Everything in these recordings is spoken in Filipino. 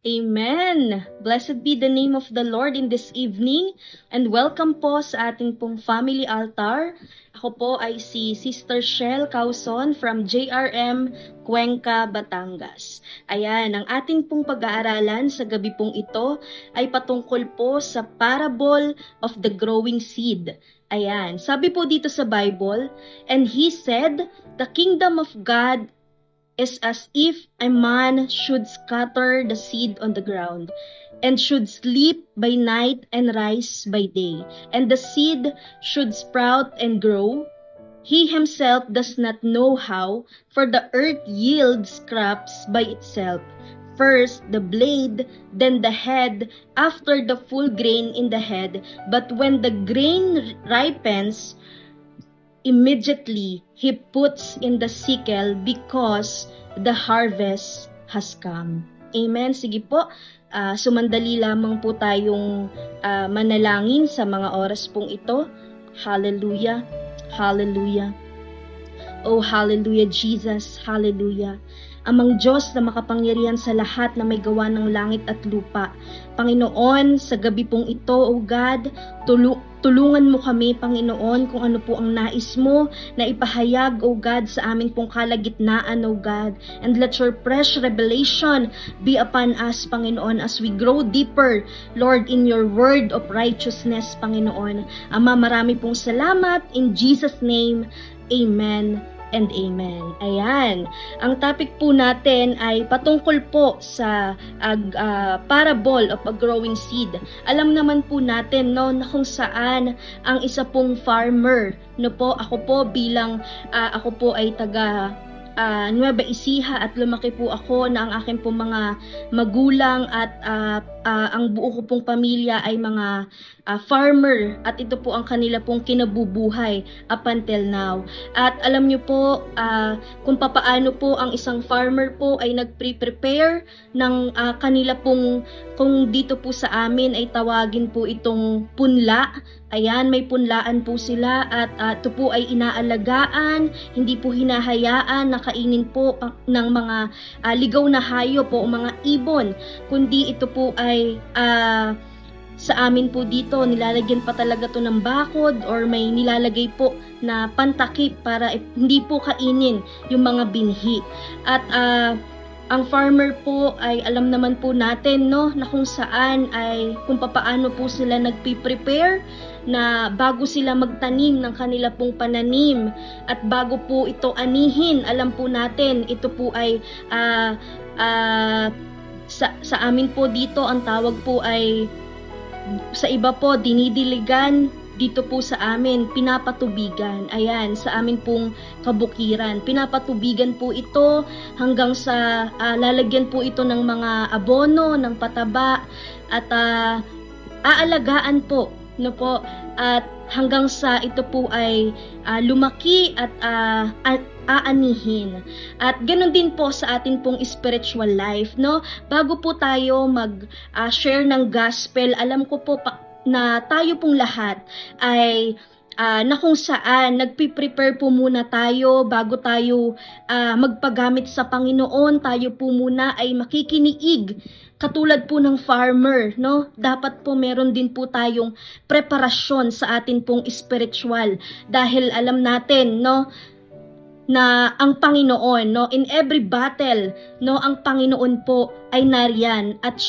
Amen! Blessed be the name of the Lord in this evening and welcome po sa ating pong family altar. Ako po ay si Sister Shell Causon from JRM Cuenca, Batangas. Ayan, ang ating pong pag-aaralan sa gabi pong ito ay patungkol po sa parable of the growing seed. Ayan, sabi po dito sa Bible, "And he said, the kingdom of God is as if a man should scatter the seed on the ground, and should sleep by night and rise by day, and the seed should sprout and grow. He himself does not know how, for the earth yields crops by itself. First the blade, then the head, after the full grain in the head. But when the grain ripens, immediately he puts in the sickle because the harvest has come." Amen. Sige po, sumandali lamang po tayong manalangin sa mga oras pong ito. Hallelujah. Hallelujah. Oh, hallelujah, Jesus. Hallelujah. Amang Diyos na makapangyarihan sa lahat na may gawa ng langit at lupa. Panginoon, sa gabi pong ito, O God, tulungan mo kami, Panginoon, kung ano po ang nais mo na ipahayag, O God, sa amin pong kalagitnaan, O God. And let your fresh revelation be upon us, Panginoon, as we grow deeper, Lord, in your word of righteousness, Panginoon. Ama, marami pong salamat. In Jesus' name, Amen and amen. Ayan. Ang topic po natin ay patungkol po sa parable of a growing seed. Alam naman po natin no, na kung saan ang isa pong farmer, no po, ako po bilang ako po ay taga Nueva Ecija at lumaki po ako na ang aking pong mga magulang at ang buo ko pong pamilya ay mga farmer at ito po ang kanila pong kinabubuhay up until now. At alam nyo po kung papaano po ang isang farmer po ay nagpre-prepare ng kanila pong, kung dito po sa amin ay tawagin po itong punla. Ayan, may punlaan po sila at ito po ay inaalagaan, hindi po hinahayaan na kainin po ng mga ligaw na hayop po o mga ibon, kundi ito po ay sa amin po dito, nilalagyan pa talaga to ng bakod or may nilalagay po na pantakip para hindi po kainin yung mga binhi. At ang farmer po ay alam naman po natin no, na kung saan ay kung papaano po sila nagpi-prepare na bago sila magtanim ng kanila pong pananim at bago po ito anihin, alam po natin ito po ay sa amin po dito ang tawag po ay, sa iba po dinidiligan, dito po sa amin pinapatubigan. Ayan, sa amin pong kabukiran pinapatubigan po ito hanggang sa lalagyan po ito ng mga abono, ng pataba at aalagaan po, no po, at hanggang sa ito po ay lumaki at aanihin. At ganoon din po sa atin pong spiritual life, no? Bago po tayo mag-share ng gospel, alam ko po na tayo pong lahat ay na kung saan nagpi-prepare po muna tayo bago tayo magpagamit sa Panginoon. Tayo po muna ay makikiniig katulad po ng farmer, no? Dapat po meron din po tayong preparasyon sa atin pong spiritual dahil alam natin, no, na ang Panginoon, no, in every battle, no, ang Panginoon po ay nariyan at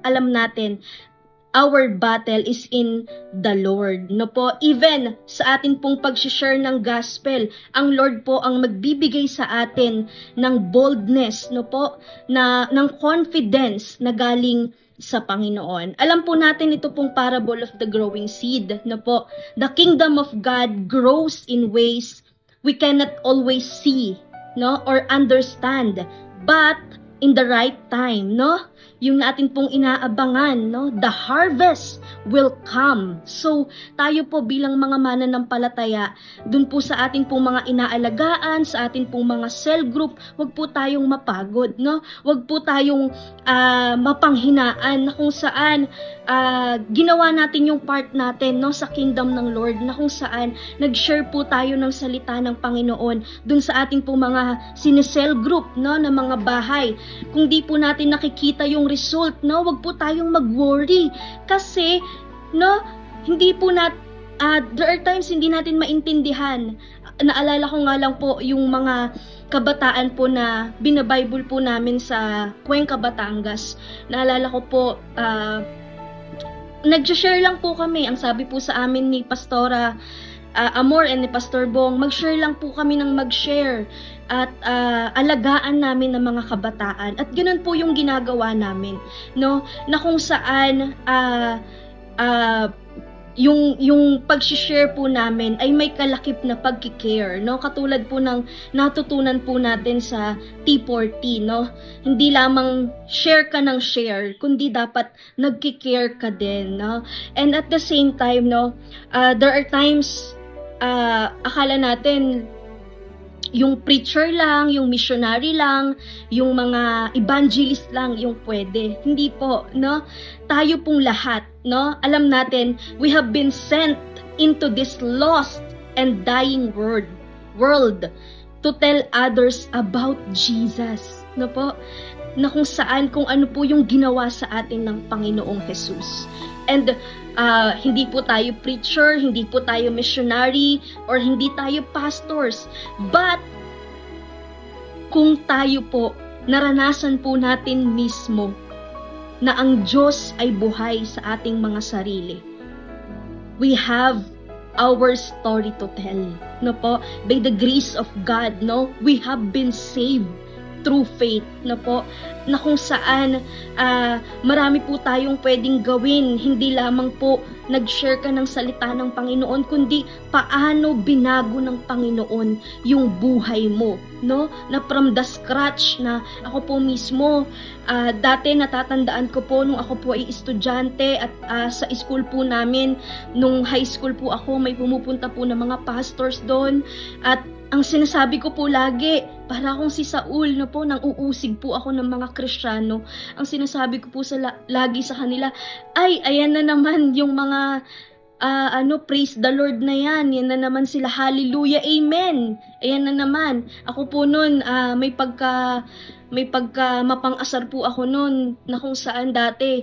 alam natin our battle is in the Lord, no po. Even sa atin pong pag-share ng gospel, ang Lord po ang magbibigay sa atin ng boldness, no po, ng confidence na galing sa Panginoon. Alam po natin ito pong parable of the growing seed, no po. The kingdom of God grows in ways we cannot always see, no, or understand, but in the right time, no? Yung natin pong inaabangan, no? The harvest will come. So, tayo po bilang mga mananampalataya, dun po sa atin pong mga inaalagaan, sa atin pong mga cell group, wag po tayong mapagod, no? Wag po tayong mapanghinaan na kung saan ginawa natin yung part natin, no, sa kingdom ng Lord, na kung saan nag-share po tayo ng salita ng Panginoon dun sa ating pong mga sinesel group, no, na mga bahay kung di po natin nakikita yung result, no, wag po tayong mag-worry. Kasi, no, hindi po there are times hindi natin maintindihan. Naalala ko nga lang po yung mga kabataan po na binabible po namin sa Cuenca, Batangas. Naalala ko po, nag-share lang po kami. Ang sabi po sa amin ni Pastora Amor and ni Pastor Bong, mag-share lang po kami ng mag-share at alagaan namin ng mga kabataan. At ganoon po yung ginagawa namin, no? Na kung saan yung pag-share po namin ay may kalakip na pagki-care, no? Katulad po ng natutunan po natin sa T40, no? Hindi lamang share ka ng share, kundi dapat nagki-care ka din, no? And at the same time, no, there are times akala natin yung preacher lang, yung missionary lang, yung mga evangelist lang yung pwede. Hindi po, no? Tayo pong lahat, no? Alam natin, we have been sent into this lost and dying world to tell others about Jesus, no po? Na kung saan, kung ano po yung ginawa sa atin ng Panginoong Jesus. And hindi po tayo preacher, hindi po tayo missionary, or hindi tayo pastors. But, kung tayo po, naranasan po natin mismo na ang Diyos ay buhay sa ating mga sarili. We have our story to tell. No po? By the grace of God, no? We have been saved through faith, na po, na kung saan marami po tayong pwedeng gawin. Hindi lamang po nag-share ka ng salita ng Panginoon, kundi paano binago ng Panginoon yung buhay mo, no? Na from the scratch, na ako po mismo, dati natatandaan ko po nung ako po ay estudyante at sa school po namin, nung high school po ako, may pumupunta po ng mga pastors doon, at ang sinasabi ko po lagi, para akong si Saul, no po, nang uusig po ako ng mga Kristiyano. Ang sinasabi ko po lagi sa kanila, ay, ayan na naman yung mga, praise the Lord na yan. Yan na naman sila, hallelujah, amen. Ayan na naman. Ako po nun, may pagka mapang-asar po ako nun, na kung saan dati,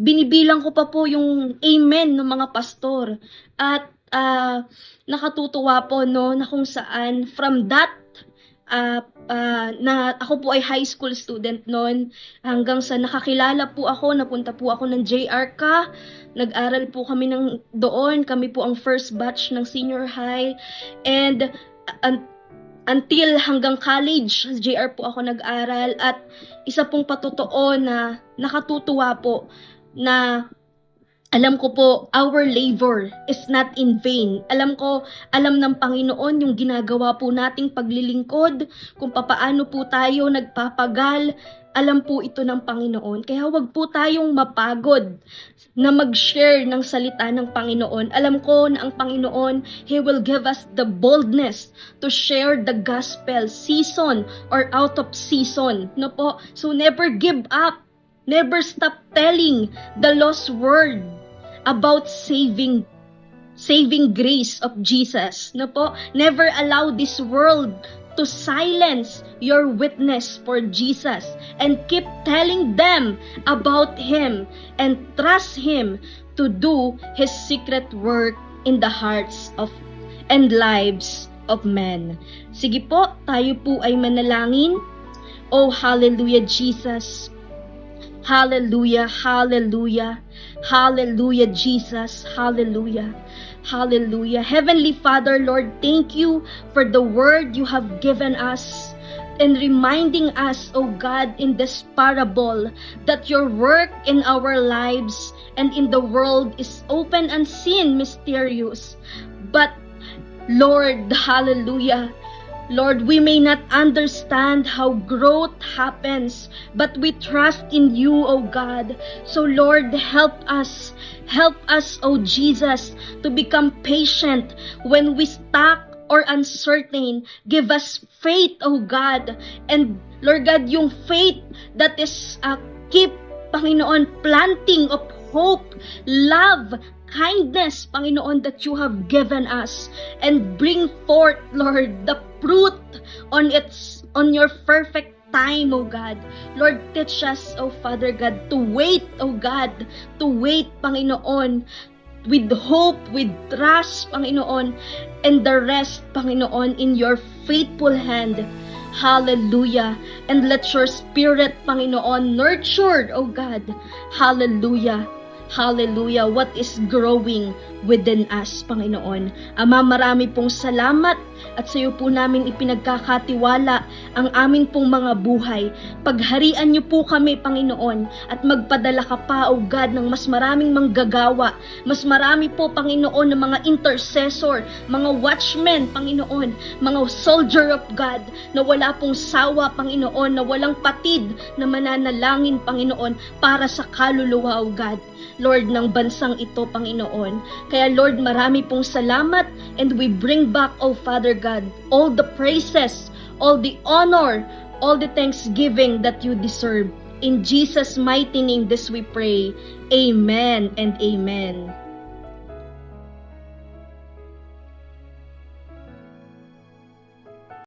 binibilang ko pa po yung amen ng mga pastor. At, nakatutuwa po, no, na kung saan from that na ako po ay high school student noon, hanggang sa nakakilala po ako, napunta po ako ng JR ka, nag-aral po kami doon, kami po ang first batch ng senior high, and until hanggang college, sa JR po ako nag-aral. At isa pong patotoo na nakatutuwa po, na alam ko po, our labor is not in vain. Alam ng Panginoon yung ginagawa po nating paglilingkod, kung papaano po tayo nagpapagal. Alam po ito ng Panginoon. Kaya wag po tayong mapagod na mag-share ng salita ng Panginoon. Alam ko na ang Panginoon, He will give us the boldness to share the gospel, season or out of season. No po? So never give up. Never stop telling the lost word about saving grace of Jesus. No po? Never allow this world to silence your witness for Jesus, and keep telling them about Him and trust Him to do His secret work in the hearts of and lives of men. Sige po, tayo po ay manalangin. Oh, hallelujah, Jesus. Hallelujah, hallelujah, hallelujah, Jesus, hallelujah, hallelujah. Heavenly Father, Lord, thank you for the word you have given us, and reminding us, oh God, in this parable, that your work in our lives and in the world is open, unseen, mysterious. But, Lord, hallelujah, Lord, we may not understand how growth happens, but we trust in you, O God. So Lord, help us, O Jesus, to become patient when we stuck or uncertain. Give us faith, O God. And Lord God, yung faith that is keep, Panginoon, planting of hope, love, kindness, Panginoon, that you have given us, and bring forth, Lord, the fruit on your perfect time, oh God. Lord, teach us, oh Father God, to wait, oh God, to wait, Panginoon, with hope, with trust, Panginoon, and the rest, Panginoon, in your faithful hand. Hallelujah. And let your spirit, Panginoon, nurtured, oh God. Hallelujah. Hallelujah. What is growing within us, Panginoon. Ama, marami pong salamat at sa iyo po namin ipinagkakatiwala ang amin pong mga buhay. Pagharian niyo po kami, Panginoon, at magpadala ka pa, O God, ng mas maraming manggagawa, mas marami po, Panginoon, ng mga intercessor, mga watchmen, Panginoon, mga soldier of God, na wala pong sawa, Panginoon, na walang patid na mananalangin, Panginoon, para sa kaluluwa, O God, Lord, ng bansang ito, Panginoon. Kaya Lord, marami pong salamat, and we bring back, O Father God, all the praises, all the honor, all the thanksgiving that you deserve. In Jesus' mighty name this we pray. Amen and amen.